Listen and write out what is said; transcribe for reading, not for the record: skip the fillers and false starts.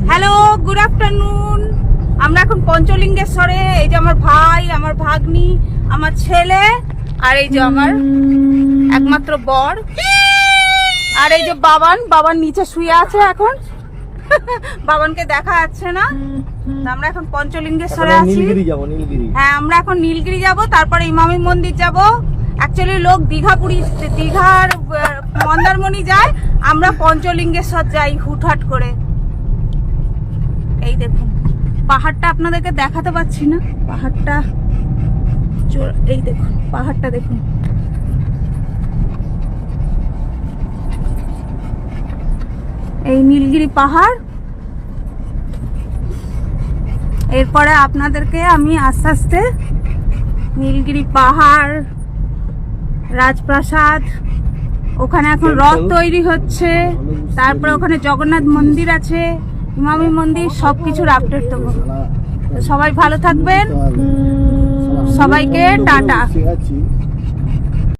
Hello, good afternoon. আমরা এখন পঞ্চলিঙ্গেশ্বরে। এই যে আমার ভাই, আমার ভাগ্নি, আমার ছেলে, আর এই যে আমার একমাত্র বর, আর এই যে বাবান নিচে শুয়ে আছে এখন। বাবানকে দেখা যাচ্ছে না। আমরা এখন পঞ্চলিঙ্গেশ্বরে আছি। হ্যাঁ, আমরা এখন নীলগিরি যাব, তারপরে ইমামি মন্দির যাব। অ্যাকচুয়ালি লোক দীঘার মন্দারমণি যায়, আমরা পঞ্চলিঙ্গেশ্বর যাই হুটহাট করে। এই দেখুন পাহাড়টা, আপনাদেরকে দেখাতে পাচ্ছি না পাহাড়টা। এই দেখুন পাহাড়টা দেখুন। এই নীলগিরি পাহাড়। এরপরে আপনাদেরকে আমি আস্তে আস্তে নীলগিরি পাহাড়, রাজপ্রাসাদ, ওখানে এখন রথ তৈরি হচ্ছে, তারপরে ওখানে জগন্নাথ মন্দির আছে, ইমামি মন্দির, সবকিছুর আপডেট দেবো। সবাই ভালো থাকবেন, সবাইকে টাটা।